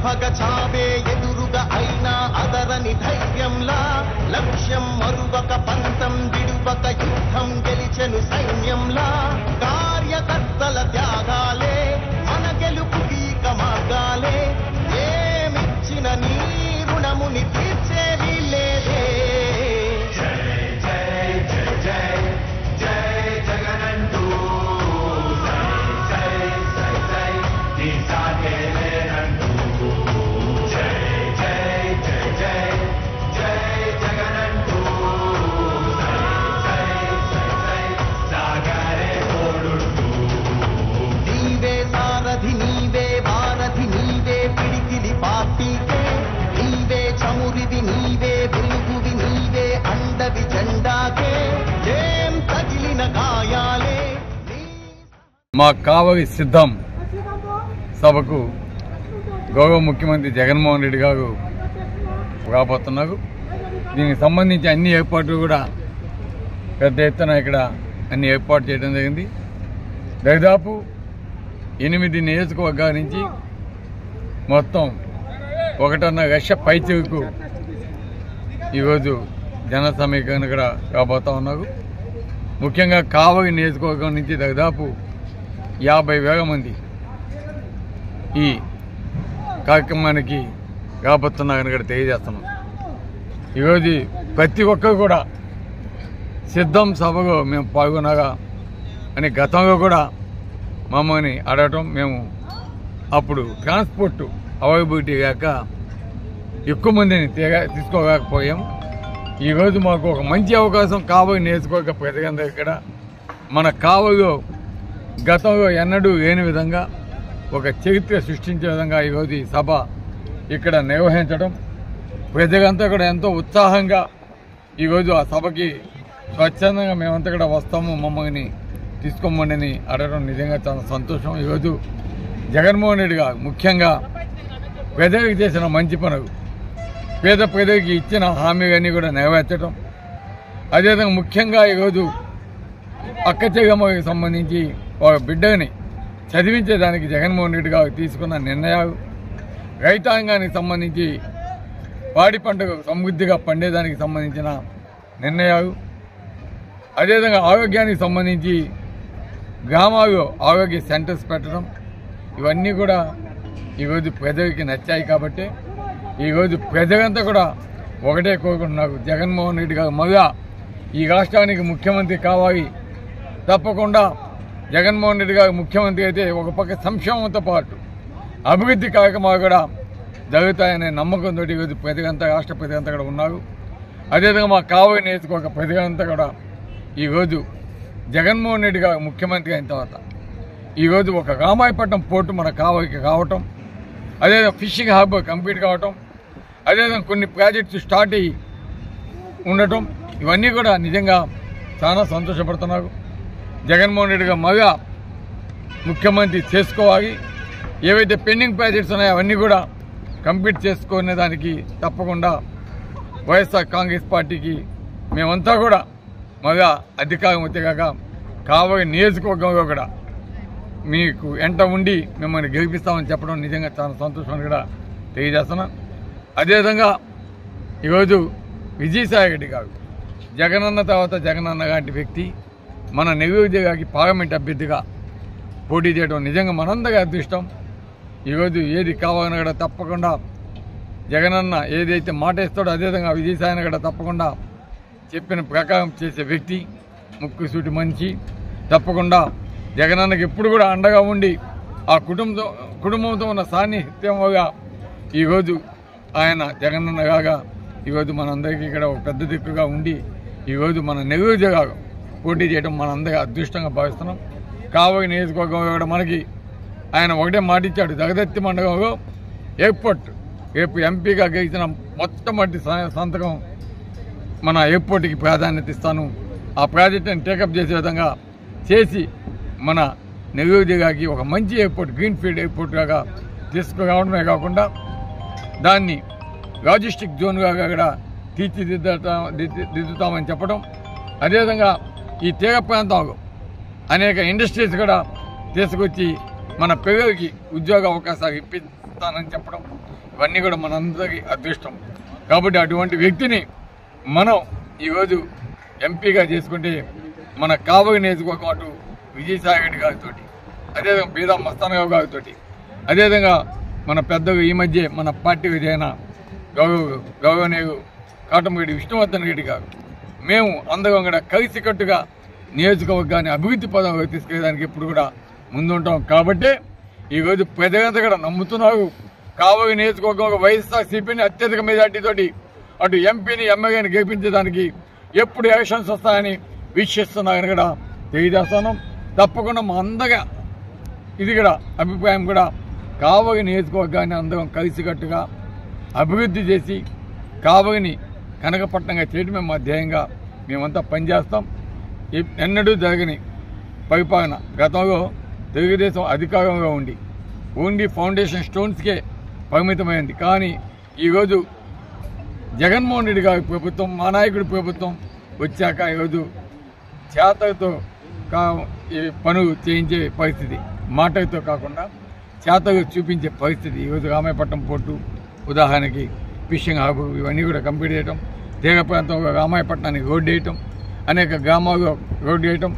ప్రభగ చావే ఎదురుగా అయినా అదరని ధైర్యంలా లక్ష్యం మరువక పంతం విడువక యుద్ధం గెలిచెను సైన్యంలా కార్యకర్తల త్యాగాలే మన గెలుపుకి మార్గాలే ఏమిచ్చిన నీ రుణముని తీర్చేది లేదే నీవే వారధి నీవే పిడికిలి పార్టీకే నీవే చమురివి నీవే వెలుగువి నీవే అండవి జెండాకే ఏం తగిలిన గాయాలే. మా కావలి సిద్ధం సభకు గౌరవ ముఖ్యమంత్రి జగన్మోహన్ రెడ్డి గారు రాబోతున్నారు. దీనికి సంబంధించి అన్ని ఏర్పాట్లు కూడా పెద్ద ఎత్తున ఇక్కడ అన్ని ఏర్పాటు చేయడం జరిగింది. దాదాపు 8 నియోజకవర్గాల నుంచి మొత్తం 1.5 లక్ష పైచిలకు ఈరోజు జన సమీకరణ కూడా రాబోతూ ఉన్నారు. ముఖ్యంగా కావలి నియోజకవర్గం నుంచి దాదాపు 50,000 మంది ఈ కార్యక్రమానికి రాబోతున్నారని కూడా తెలియజేస్తున్నాం. ఈరోజు ప్రతి ఒక్కరు కూడా సిద్ధం సభలో మేము పాల్గొనగా అని గతంలో కూడా మమ్మల్ని అడగటం, మేము అప్పుడు ట్రాన్స్పోర్ట్ అవైలబిలిటీ లేక ఎక్కువ మందిని తీసుకోలేకపోయాం. ఈరోజు మాకు ఒక మంచి అవకాశం కావలి నియోజకవర్గ ప్రజలందరూ ఇక్కడ మన కావలిలో గతంలో ఎన్నడూ లేని విధంగా ఒక చరిత్ర సృష్టించే విధంగా ఈరోజు ఈ సభ ఇక్కడ నిర్వహించడం, ప్రజలంతా కూడా ఎంతో ఉత్సాహంగా ఈరోజు ఆ సభకి స్వచ్ఛందంగా మేమంతా కూడా వస్తాము, మమ్మల్ని తీసుకోమని అడగడం నిజంగా చాలా సంతోషం. ఈరోజు జగన్మోహన్ రెడ్డి గారు ముఖ్యంగా ప్రజలకు చేసిన మంచి పనులు, పేద ప్రజలకి ఇచ్చిన హామీలన్నీ కూడా నెరవేర్చడం, అదేవిధంగా ముఖ్యంగా ఈరోజు అక్క చెల్లెమ్మకి సంబంధించి ఒక బిడ్డని చదివించేదానికి జగన్మోహన్ రెడ్డి గారు తీసుకున్న నిర్ణయాలు, రైతాంగానికి సంబంధించి పాడి పంటకు సమృద్ధిగా పండేదానికి సంబంధించిన నిర్ణయాలు, అదేవిధంగా ఆరోగ్యానికి సంబంధించి గ్రామాల్లో ఆరోగ్య సెంటర్స్ పెట్టడం, ఇవన్నీ కూడా ఈరోజు ప్రజలకి నచ్చాయి. కాబట్టి ఈరోజు ప్రజలంతా కూడా ఒకటే కోరుకుంటున్నారు, జగన్మోహన్ రెడ్డి గారు మళ్ళా ఈ రాష్ట్రానికి ముఖ్యమంత్రి కావాలి. తప్పకుండా జగన్మోహన్ రెడ్డి గారు ముఖ్యమంత్రి అయితే ఒక పక్క సంక్షేమంతో పాటు అభివృద్ధి కార్యక్రమాలు కూడా జరుగుతాయనే నమ్మకంతో ఈరోజు ప్రజలంతా, రాష్ట్ర ప్రజలంతా కూడా ఉన్నారు. అదేవిధంగా మా కావలి నియోజకవర్గ ప్రజలంతా కూడా ఈరోజు జగన్మోహన్ రెడ్డి గారు ముఖ్యమంత్రి అయిన తర్వాత ఈరోజు ఒక రామాయపట్నం పోర్టు మన కావలికి కావటం, అదేవిధంగా ఫిషింగ్ హార్బర్ కంప్లీట్ కావటం, అదేవిధంగా కొన్ని ప్రాజెక్ట్స్ స్టార్ట్ అయ్యి ఉండటం, ఇవన్నీ కూడా నిజంగా చాలా సంతోషపడుతున్నారు. జగన్మోహన్ రెడ్డి గారు మళ్ళా ముఖ్యమంత్రి చేసుకోవాలి. ఏవైతే పెండింగ్ ప్రాజెక్ట్స్ ఉన్నాయో అవన్నీ కూడా కంప్లీట్ చేసుకునే దానికి తప్పకుండా వైఎస్ఆర్ కాంగ్రెస్ పార్టీకి మేమంతా కూడా మళ్ళా అధికారం వచ్చేగాక కావలి నియోజకవర్గంలో కూడా మీకు ఎంట ఉండి మిమ్మల్ని గెలిపిస్తామని చెప్పడం నిజంగా చాలా సంతోషాన్ని కూడా తెలియజేస్తున్నాం. అదేవిధంగా ఈరోజు విజయసాయి రెడ్డి గారు జగనన్న తర్వాత జగనన్న లాంటి వ్యక్తి మన నెల్లూరు జిల్లాకి పార్లమెంట్ అభ్యర్థిగా పోటీ చేయడం నిజంగా మనందరి అదృష్టం. ఈరోజు ఏది కావాలన్నా కూడా తప్పకుండా జగనన్న ఏదైతే మాట ఇస్తాడో అదేవిధంగా విజయసాయి కూడా తప్పకుండా చెప్పిన ప్రకారం చేసే వ్యక్తి, ముక్కుసూటి మనిషి. తప్పకుండా జగనన్నకి ఎప్పుడు కూడా అండగా ఉండి ఆ కుటుంబంతో ఉన్న సాన్నిహిత్యం వల్ల ఈరోజు ఆయన జగనన్నగా ఈరోజు మనందరికీ ఇక్కడ ఒక పెద్ద దిక్కుగా ఉండి ఈరోజు మన నెల్లూరు జిల్లాలో పోటీ చేయడం మనందరికీ అదృష్టంగా భావిస్తున్నాం. కావలి నియోజకవర్గంలో కూడా మనకి ఆయన ఒకటే మాట ఇచ్చాడు, జగదత్తి మండలంలో ఎయిర్పోర్ట్ రేపు ఎంపీగా గెలిచిన మొట్టమొదటి సంతకం మన ఎయిర్పోర్ట్కి ప్రాధాన్యత ఇస్తాను, ఆ ప్రాజెక్టుని టేకప్ చేసే విధంగా చేసి మన నెల్లూరు జిల్లాకి ఒక మంచి ఎయిర్పోర్ట్, గ్రీన్ఫీల్డ్ ఎయిర్పోర్ట్గా తీసుకురావడమే కాకుండా దాన్ని లాజిస్టిక్ జోన్గా కూడా తీర్చిదిద్దుతామని చెప్పడం, అదేవిధంగా ఈ తీర ప్రాంతంలో అనేక ఇండస్ట్రీస్ కూడా తీసుకొచ్చి మన పిల్లలకి ఉద్యోగ అవకాశాలు ఇప్పిస్తానని చెప్పడం, ఇవన్నీ కూడా మనందరికీ అదృష్టం. కాబట్టి అటువంటి వ్యక్తిని మనం ఈరోజు ఎంపీగా చేసుకుంటే మన కావలి నియోజకవర్గం అటు విజయసాయి రెడ్డి గారితో, అదేవిధంగా బీదా మస్తానరావు గారితో, అదేవిధంగా మన పెద్దగా ఈ మధ్య మన పార్టీ విజయన గౌరవనీయులు కాటంరెడ్డి విష్ణువర్ధన్ రెడ్డి గారు, మేము అందరం కూడా కలిసికట్టుగా నియోజకవర్గాన్ని అభివృద్ధి పదంలో తీసుకెళ్ళడానికి ఎప్పుడు కూడా ముందుంటాం. కాబట్టి ఈరోజు ప్రజలంతా కూడా నమ్ముతున్నారు. కావలి నియోజకవర్గంలో వైఎస్ఆర్సీపీని అత్యధిక మెజార్టీతోటి అటు ఎంపీని ఎమ్మెల్యేని గెలిపించడానికి ఎప్పుడు ఎలక్షన్స్ వస్తాయని వీక్షిస్తున్నారని కూడా తెలియజేస్తున్నాం. తప్పకుండా మా అందరి ఇది కూడా అభిప్రాయం కూడా కావలి నియోజకవర్గాన్ని అందరం కలిసికట్టుగా అభివృద్ధి చేసి కావలిని కనకపట్నంగా చేయడమే మా ధ్యేయంగా మేమంతా పనిచేస్తాం. ఎన్నడూ జరగని పరిపాలన గతంలో తెలుగుదేశం అధికారంలో ఉండి ఓన్లీ ఫౌండేషన్ స్టోన్స్కే పరిమితమైంది. కానీ ఈరోజు జగన్మోహన్ రెడ్డి గారి ప్రభుత్వం, మా నాయకుడి ప్రభుత్వం వచ్చాక ఈరోజు చేతలతో ఈ పనులు చేయించే పరిస్థితి, మాటలతో కాకుండా చేతలు చూపించే పరిస్థితి. ఈరోజు రామాయపట్నం పోర్టు ఉదాహరణకి ఫిషింగ్ హార్బర్ ఇవన్నీ కూడా కంప్లీట్ చేయటం, తీర ప్రాంతంలో రామాయపట్నానికి రోడ్డు వేయటం, అనేక గ్రామాల్లో రోడ్డు వేయటం.